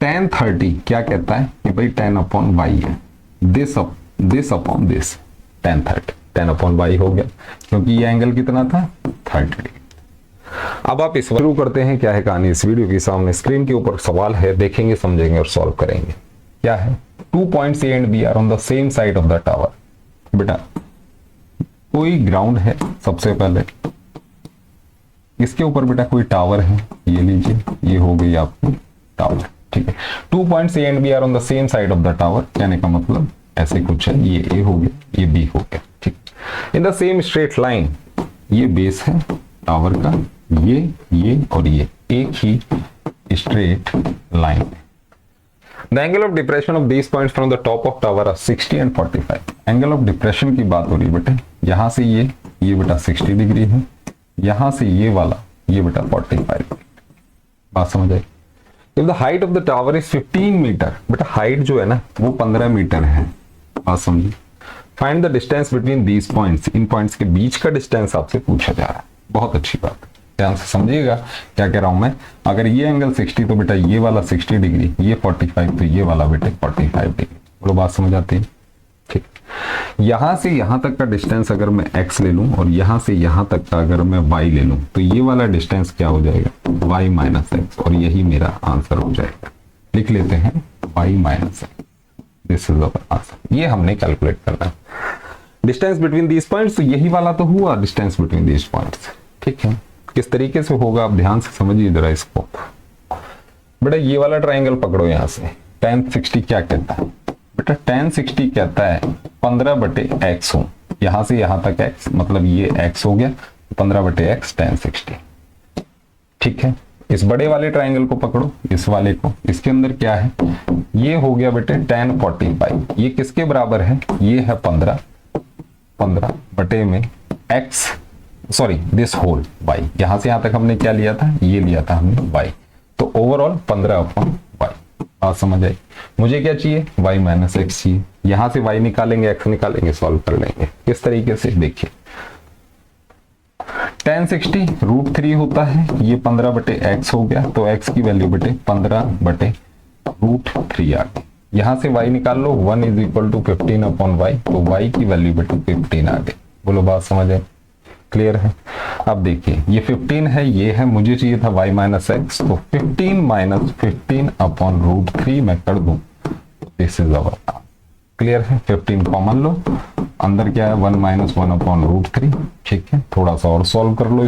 tan 30 क्या कहता है कि भाई 10/y है, this upon this tan 30, 10/y हो गया, क्योंकि ये एंगल कितना था 30 डिग्री। अब आप इस शुरू करते हैं। क्या है कहानी इस वीडियो के सामने स्क्रीन के ऊपर सवाल है, देखेंगे समझेंगे और सॉल्व करेंगे। क्या है, 2 points A and B are on the same side of the tower। बेटा कोई ग्राउंड है, सबसे पहले इसके ऊपर बेटा कोई टावर है, ये लीजिए, ये हो गई आपकी टावर, ठीक है। 2 points A and B are on the same side of the tower, कहने का मतलब ऐसे कुछ है, ये A हो गया, ये B हो गया, ठीक। In the same straight line, ये बेस है टावर का, ये और ये एक ही स्ट्रेट लाइन है। The angle of depression of these points from the top of tower are 60 and 45। Angle of depression की बात हो रही है बेटे, यहां से ये बेटा 60 डिग्री है, यहां से ये वाला ये बेटा 45। बात समझ आई। If the height of the tower is 15 metre, बेटा हाइट जो है ना वो 15 मीटर है। बात समझिए। Find the distance between these points, इन पॉइंट्स के बीच का डिस्टेंस आपसे पूछा जा रहा है। बहुत अच्छी बात है, ध्यान से समझिएगा क्या कह रहा हूं मैं। अगर ये एंगल 60 तो बेटा ये वाला 60 डिग्री, ये 45 तो ये वाला बेटे 45 डिग्री। बोलो बात समझ आती है, ठीक। यहां से यहां तक का डिस्टेंस अगर मैं x ले लूं और यहां से यहां तक का अगर मैं y ले लूं तो ये वाला डिस्टेंस क्या हो जाएगा, y - x, और यही मेरा आंसर हो जाएगा। लिख लेते हैं y - x, this is our answer. ये हमने कैलकुलेट करना है डिस्टेंस बिटवीन दीज पॉइंट्स, तो यही वाला तो हुआ डिस्टेंस बिटवीन दीज पॉइंट्स, ठीक है। किस तरीके से होगा आप ध्यान से समझिए जरा इसको। बेटा ये वाला ट्राइंगल पकड़ो, यहां से tan 60 क्या कहता है बेटा, tan 60 कहता है 15/x हो, यहां से यहां तक x, मतलब ये x हो गया, 15/x tan 60, ठीक है। इस बड़े वाले ट्राइंगल को पकड़ो, इस वाले को, इसके अंदर क्या है, ये हो गया बेटे tan 45। ये किसके बराबर है, ये है 15 बटे में x, sorry this whole y। यहां से यहां तक हमने क्या लिया था, ये लिया था हमने y, तो ओवरऑल 15/y। बात समझ आई। मुझे क्या चाहिए, y - x चाहिए। यहां से y निकालेंगे, x निकालेंगे, सॉल्व कर लेंगे। किस तरीके से देखिए, tan 60 √3 होता है, ये 15/x हो गया, तो x की वैल्यू बेटे 15/√3 आ गई। यहां से y निकाल लो, 1 = 15/y, तो y की वैल्यू बेटे 15 आ गई। बोलो बात समझ आई, क्लियर है। अब देखिए ये 15 है, ये है, मुझे चाहिए था y - x, तो 15 - 15/√3 मैं कर दूं, this is our answer. Clear है। 15 कॉमन लो, अंदर क्या है 1 - 1/√3, ठीक है। थोड़ा सा और सॉल्व कर लो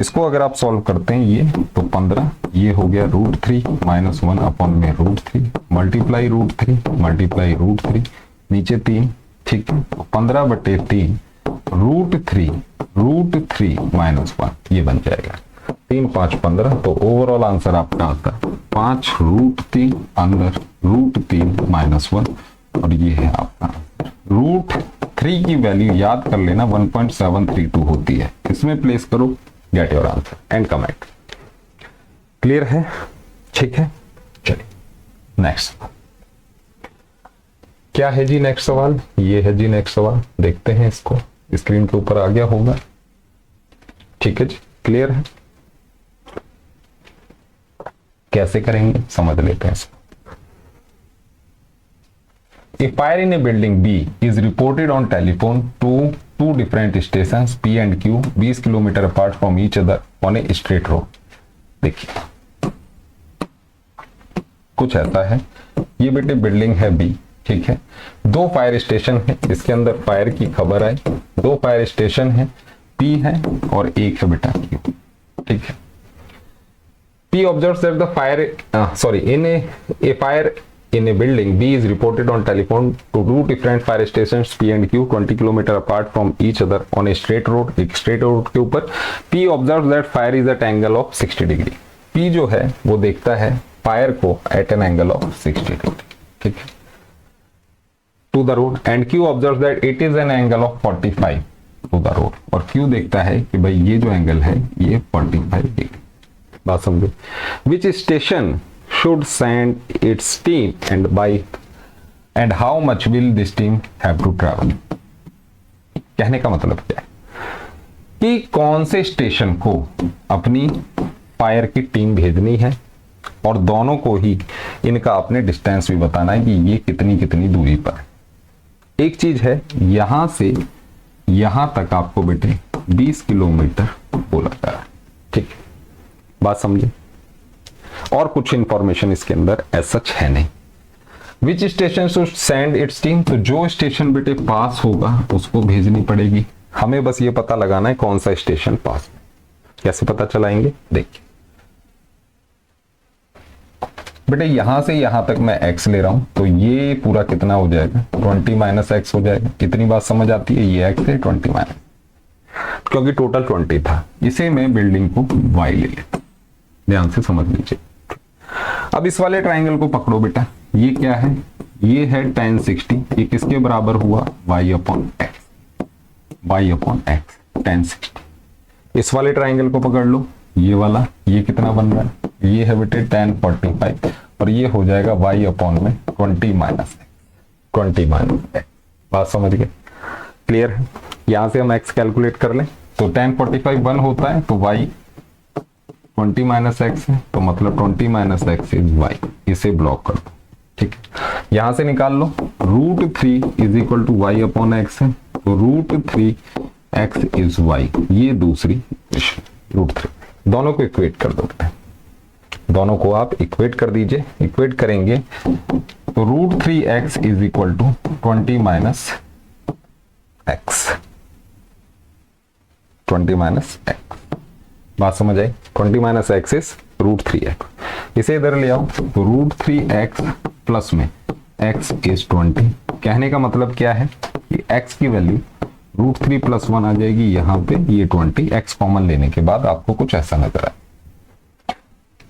इसको अगर आप सॉल्व करते हैं ये तो 15, ये हो गया √3 - 1/√3 मल्टीप्लाई √3 नीचे 3, ठीक है। 15/3 √3 - 1 ये बन जाएगा 3 × 5 = 15। तो ओवरऑल आंसर आपका आता है 5√3 अंदर √3 - 1, और ये है आपका आंसर। √3 की वैल्यू याद कर लेना 1.732 होती है, इसमें प्लेस करो, get your answer and comment. Clear है, ठीक है। चलिए नेक्स्ट क्या है जी, नेक्स्ट सवाल ये है जी। नेक्स्ट सवाल देखते हैं, इसको स्क्रीन के ऊपर आ गया होगा, ठीक है जी। क्लियर है, कैसे करेंगे समझ लेते हैं इसको। A fire in a building B is reported on telephone to two different stations P and Q 20 kilometre apart from each other on a straight road। देखिए कुछ ऐसा है, ये बेटे बिल्डिंग है B, ठीक है। 2 फायर स्टेशन है, इसके अंदर फायर की खबर आई। 2 फायर स्टेशन है, P है और एक है बेटा Q, ठीक है। P observes that the fire a fire in a building B is reported on telephone to 2 different fire stations P and Q 20 kilometre apart from each other on a straight road। एक straight road के ऊपर P observes that fire is at angle of 60 degree. P जो है वो देखता है fire को at an angle of 60 degree, ठीक है, to the road, and Q observes that it is an angle of 45 to the road। और Q देखता है कि भाई ये जो एंगल है ये 45 डिग्री। बात समझो। Which station should send its team and how much will this team have to travel। कहने का मतलब क्या है कि कौन से स्टेशन को अपनी फायर की टीम भेजनी है और दोनों को ही इनका आपने डिस्टेंस भी बताना है कि ये कितनी कितनी दूरी पर है। एक चीज है, यहां से यहां तक आपको बेटे 20 किलोमीटर बोला जा रहा है, ठीक है, बात समझे। और कुछ इंफॉर्मेशन इसके अंदर ऐसा है नहीं। Which station should send its team, तो जो स्टेशन बेटे पास होगा उसको भेजनी पड़ेगी। हमें बस ये पता लगाना है कौन सा स्टेशन पास है। कैसे पता चलाएंगे, देखिए बेटे यहां से यहां तक मैं x ले रहा हूं, तो ये पूरा कितना हो जाएगा 20 माइनस एक्स हो जाएगा। कितनी बात समझ आती है, ये x है 20 माइनस, क्योंकि टोटल 20 था। इसे मैं बिल्डिंग को y ले लेता, ध्यान से समझ लीजिए। अब इस वाले ट्राइंगल को पकड़ो बेटा, ये क्या है, ये है tan 60, ये किसके बराबर हुआ y अपॉन x tan 60। इस वाले ट्राइंगल को पकड़ लो, ये वाला, ये कितना बन रहा है, ये है बेटे tan 45 और ये हो जाएगा y अपॉन में 20 माइनस x। बात समझ गए, क्लियर है। यहां से हम x कैलकुलेट कर लें, तो tan 45 1 होता है, तो y 20 माइनस एक्स है, तो मतलब 20 माइनस एक्स इज y। इसे ब्लॉक कर दो, ठीक है। यहां से निकाल लो, √3 is equal to y upon x है, तो √3 x इज y। ये दूसरी इक्वेशन, √3। दोनों को इक्वेट कर दो, दोनों को आप इक्वेट कर दीजिए। इक्वेट करेंगे तो √3x is equal to 20 minus x, 20 minus x. बात समझ आई, 20 माइनस एक्स इज √3x। इसे इधर ले आओ, तो √3x प्लस में x इज 20। कहने का मतलब क्या है कि x की वैल्यू √3 प्लस 1 आ जाएगी यहाँ पे, ये 20, x कॉमन लेने के बाद आपको कुछ ऐसा नजर आए।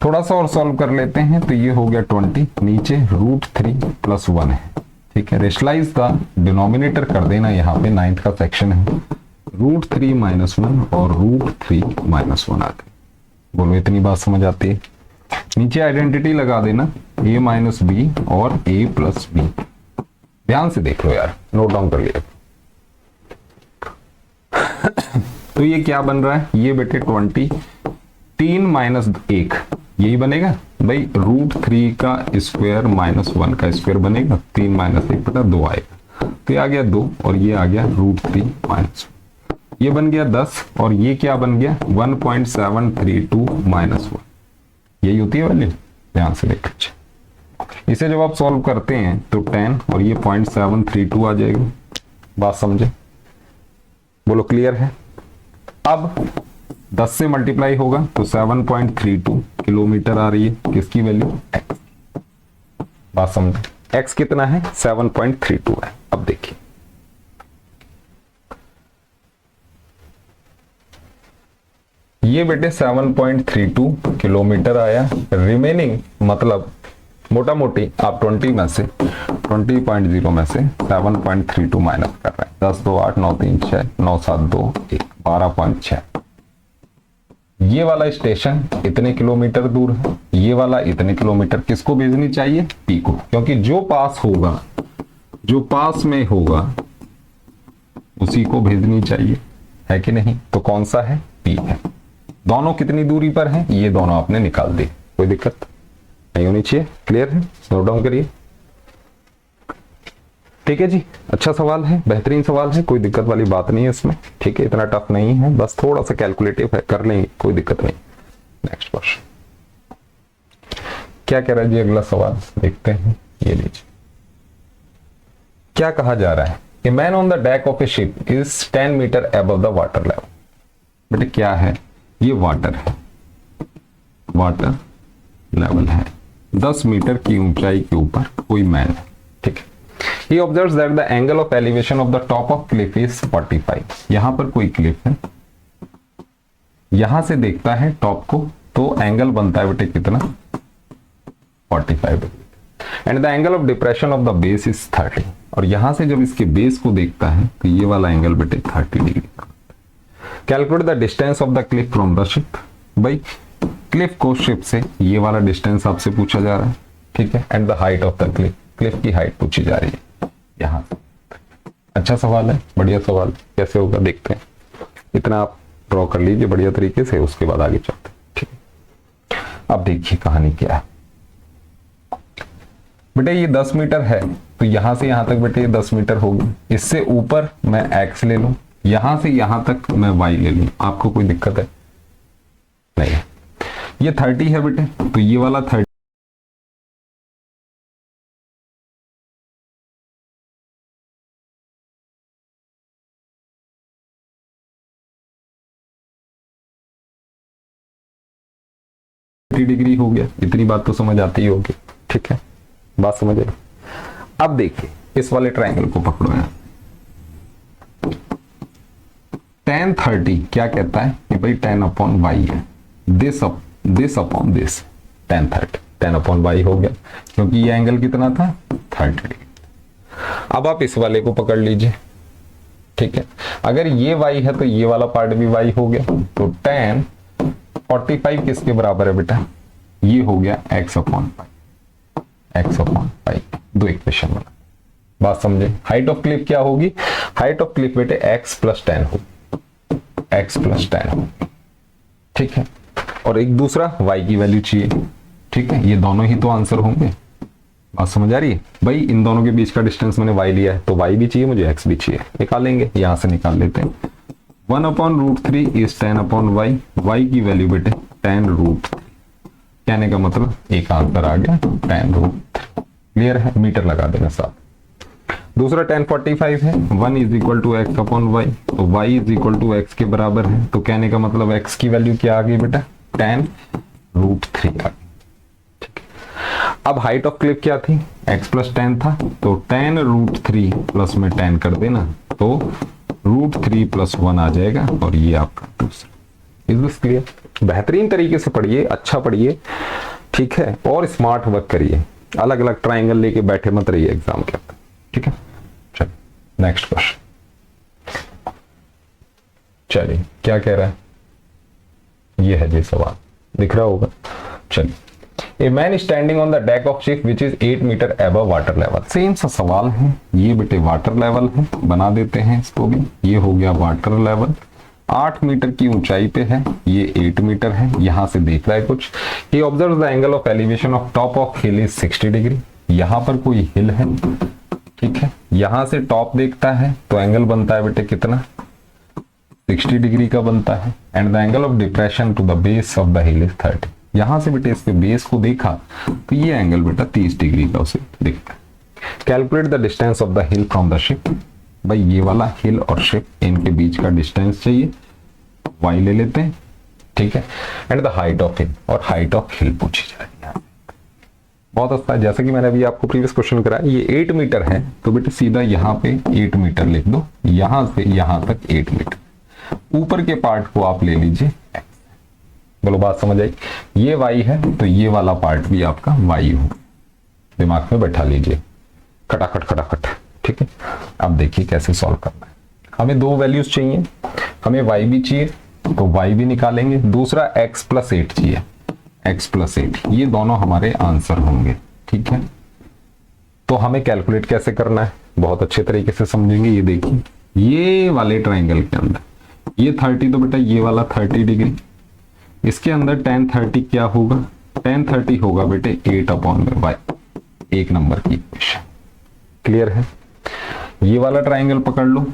थोड़ा सा और सॉल्व कर लेते हैं, तो ये हो गया 20, नीचे √3 प्लस 1 है, ठीक है। रेशलाइज द डिनोमिनेटर कर देना, यहाँ पे 9th का सेक्शन है, √3 माइनस 1 और √3 माइनस 1 आ गए। बोलो इतनी बात समझ आती है। नीचे आइडेंटिटी लगा देना, a माइनस बी और a प्लस बी। ध्यान से देख लो यार, नोट डाउन कर लिया। तो ये क्या बन रहा है, ये बेटे 20, 3 माइनस 1 यही बनेगा भाई, √3 का स्क्वायर माइनस 1 का स्क्वायर बनेगा, 3 माइनस 1 बटा 2 आएगा, तो ये आ गया 2 और ये आ गया √3 माइनस, ये बन गया 10 और ये क्या बन गया 1.732 माइनस 1। यही होती है वैल्यू, ध्यान से देख लीजिए। इसे जब आप सॉल्व करते हैं तो 10 और ये 0.732 आ जाएगा। बात समझे, बोलो क्लियर है। अब 10 से मल्टीप्लाई होगा तो 7.32 किलोमीटर आ रही है, किसकी वैल्यू x। बात समझे, x कितना है 7.32 है। अब देखिए ये बेटे 7.32 किलोमीटर आया। रिमेनिंग मतलब मोटा मोटी आप 20 में से 20.0 में से 7.32 माइनस कर रहे हैं। 10 2 8 9 3 6 9 7 2 1 12.6। ये वाला स्टेशन इतने किलोमीटर दूर है, ये वाला इतने किलोमीटर। किसको भेजनी चाहिए, पी को, क्योंकि जो पास होगा, जो पास में होगा उसी को भेजनी चाहिए, है कि नहीं। तो कौन सा है, पी है। दोनों कितनी दूरी पर हैं, ये दोनों आपने निकाल दिए, कोई दिक्कत नहीं होनी चाहिए। क्लियर है, नोट डाउन करिए। ठीक है जी, अच्छा सवाल है, बेहतरीन सवाल है, कोई दिक्कत वाली बात नहीं है इसमें। ठीक है, इतना टफ नहीं है, बस थोड़ा सा कैलकुलेटिव है, कर लेंगे, कोई दिक्कत नहीं। नेक्स्ट क्वेश्चन क्या कह रहा है जी, अगला सवाल देखते हैं। ये लीजिए, क्या कहा जा रहा है, a man on the deck of a ship is 10 metre above the water level. बेटे क्या है, ये वाटर है, वाटर लेवल है, 10 मीटर की ऊंचाई के ऊपर कोई मैन है। ठीक है, he observes that the angle of elevation of the top of cliff is 45। यहां पर कोई क्लिफ है, यहां से देखता है टॉप को, तो एंगल बनता है बेटे कितना 45 degree. And the angle of depression of the base is 30। और यहां से जब इसके बेस को देखता है तो ये वाला एंगल बेटे 30 degree. Calculate the distance of the Cliff from the ship. भाई क्लिफ को शिप से ये वाला डिस्टेंस आपसे पूछा जा रहा है, ठीक है। And the height of the Cliff, Cliff की हाइट पूछी जा रही है यहां से। अच्छा सवाल है, बढ़िया सवाल, कैसे होगा देखते हैं। इतना आप ड्रॉ कर लीजिए बढ़िया तरीके से, उसके बाद आगे चलते हैं। ठीक है, अब देखिए कहानी क्या है बेटे, ये 10 मीटर है तो यहां से यहां तक बेटे ये 10 मीटर होगी। इससे ऊपर मैं x ले लूं, यहां से यहां तक मैं y ले लूं, आपको कोई दिक्कत है? नहीं। ये 30 है बेटे, तो ये वाला 30 डिग्री हो गया। इतनी बात तो समझ आती ही होगी, ठीक है, बात समझ आई। अब देखिए इस वाले ट्रायंगल को पकड़ो यहाँ, tan 30 क्या कहता है कि भाई tan अपॉन वाई है, this upon this, tan 30 tan upon y हो गया, क्योंकि ये एंगल कितना था 30 डिग्री। अब आप इस वाले को पकड़ लीजिए, ठीक है, अगर ये y है तो ये वाला पार्ट भी y हो गया, तो tan 45 किसके बराबर है बेटा, ये हो गया x अपॉन पाई, दो इक्वेशन बना। बात समझे? हाइट ऑफ क्लिफ क्या होगी, हाइट ऑफ क्लिफ बेटे x प्लस 10 होगी, x प्लस 10 होगी, ठीक है, और एक दूसरा y की वैल्यू चाहिए, ठीक है, ये दोनों ही तो आंसर होंगे। बात समझ आ रही है भाई? इन दोनों के बीच का डिस्टेंस मैंने y लिया है, तो y भी चाहिए मुझे, x भी चाहिए, निकालेंगे, यहां से निकाल लेते हैं। 1/√3 इज 10/y, y की वैल्यू बेटे 10√3, कहने का मतलब एक आंसर आ गया 10√3। क्लियर है? मीटर लगा देना साथ। दूसरा 1045 है, 1 is equal to x upon y, तो y is equal to x के बराबर है, तो कहने का मतलब x की वैल्यू क्या आ गई बेटा 10√3 आ गई। ठीक है, अब हाइट ऑफ क्लिफ क्या थी, x प्लस 10 था, तो 10√3 प्लस में 10 कर देना, तो √3 प्लस 1 आ जाएगा, और ये आपका दूसरा। Is this clear? बेहतरीन तरीके से पढ़िए, अच्छा पढ़िए, ठीक है, और स्मार्ट वर्क करिए, अलग अलग ट्राइंगल लेके बैठे मत रहिए एग्जाम के अंदर, ठीक है। चलिए नेक्स्ट क्वेश्चन, चलिए क्या कह रहा है, ये है जी सवाल, दिख रहा होगा। चलिए, a man standing on the deck of ship which is 8 metre above water level. Same सा सवाल है, ये बेटे वाटर लेवल है, बना देते हैं इसको भी। ये हो गया वाटर लेवल, 8 मीटर की ऊंचाई पे है, ये 8 मीटर है, यहां से देख रहा है कुछ। He observe the angle of elevation of top of hill is 60 degree. यहां पर कोई हिल है, ठीक है, यहां से टॉप देखता है तो एंगल बनता है बेटे कितना, 60 डिग्री का बनता है। And the angle of depression to the base of the hill is 30। यहां से बेटे इसके बेस को देखा तो ये एंगल बेटा 30 डिग्री का उसे दिखता है। Calculate the distance of the hill from the ship. भाई ये वाला हिल और शिप, इनके बीच का डिस्टेंस चाहिए, y ले लेते हैं, ठीक है। एंड द हाइट ऑफ हिल, और हाइट ऑफ हिल पूछी जा रही है। बहुत अच्छा, जैसे कि मैंने अभी आपको प्रीवियस क्वेश्चन कराया, ये 8 मीटर है, तो बेटे सीधा यहाँ पे 8 मीटर लिख दो, यहां से यहां तक 8 मीटर। ऊपर के पार्ट को आप ले लीजिए x, बोलो बात समझ आई। ये y है तो ये वाला पार्ट भी आपका y हो, दिमाग में बैठा लीजिए, खटाखट खटाखट, ठीक है। अब देखिए कैसे सॉल्व करना है। हमें दो वैल्यूज चाहिए, हमें y भी चाहिए तो y भी निकालेंगे, दूसरा x प्लस 8 चाहिए, x प्लस 8, ये दोनों हमारे आंसर होंगे, ठीक है। तो हमें कैलकुलेट कैसे करना है, बहुत अच्छे तरीके से समझेंगे। ये देखिए, ये वाले ट्राइंगल के अंदर ये 30, तो बेटा ये वाला 30 डिग्री, इसके अंदर tan 30 क्या होगा, tan 30 होगा बेटे 8/y, एक नंबर की इक्वेशन। क्लियर है? ये वाला ट्राइंगल पकड़ लो,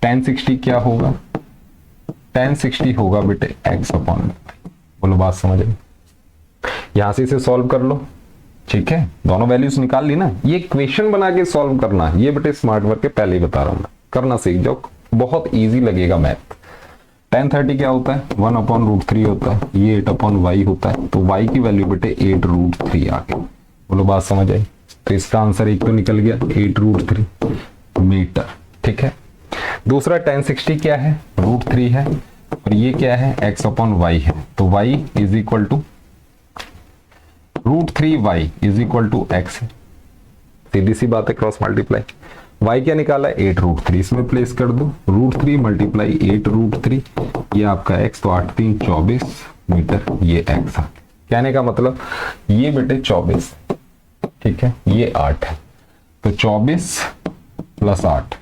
tan 60 क्या होगा, tan 60 होगा बेटे x/y। बोलो बात समझ आई। यहां से इसे सॉल्व कर लो, ठीक है, दोनों वैल्यूज निकाल ली ना। ये इक्वेशन बना के सॉल्व करना, ये बेटे स्मार्ट वर्क के पहले ही बता रहा हूं मैं, करना सीख जाओ, बहुत इजी लगेगा मैथ। tan 30 क्या होता है, 1/√3 होता है, ये 8/y होता है, तो y की वैल्यू बेटे 8√3 आ गई। बोलो बात समझ आई। तो इसका आंसर एक तो निकल गया 8√3 मीटर, ठीक है। दूसरा tan 60 क्या है, √3 है, और ये क्या है x/y है, तो y is equal to √3y is equal to x, सीधी सी बात है, क्रॉस मल्टीप्लाई। y क्या निकाला है 8√3, इसमें प्लेस कर दो, √3 मल्टीप्लाई 8√3, ये आपका x, तो 8 3 24 मीटर, ये x है। कहने का मतलब ये बेटे 24, ठीक है, ये 8 है, तो 24 प्लस 8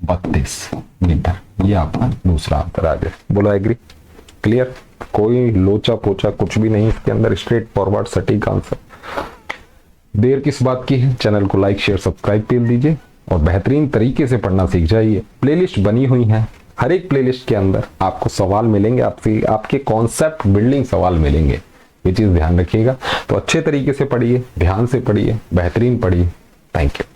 32 मीटर, ये आपका दूसरा आंसर आ गया। बोलो एग्री? क्लियर? कोई लोचा पोचा कुछ भी नहीं इसके अंदर, स्ट्रेट फॉरवर्ड सटीक आंसर। देर किस बात की है, चैनल को लाइक शेयर सब्सक्राइब कर दीजिए और बेहतरीन तरीके से पढ़ना सीख जाइए। प्लेलिस्ट बनी हुई है, हर एक प्लेलिस्ट के अंदर आपको सवाल मिलेंगे, आपके कॉन्सेप्ट बिल्डिंग सवाल मिलेंगे, ये चीज ध्यान रखिएगा। तो अच्छे तरीके से पढ़िए, ध्यान से पढ़िए, बेहतरीन पढ़िए। Thank you.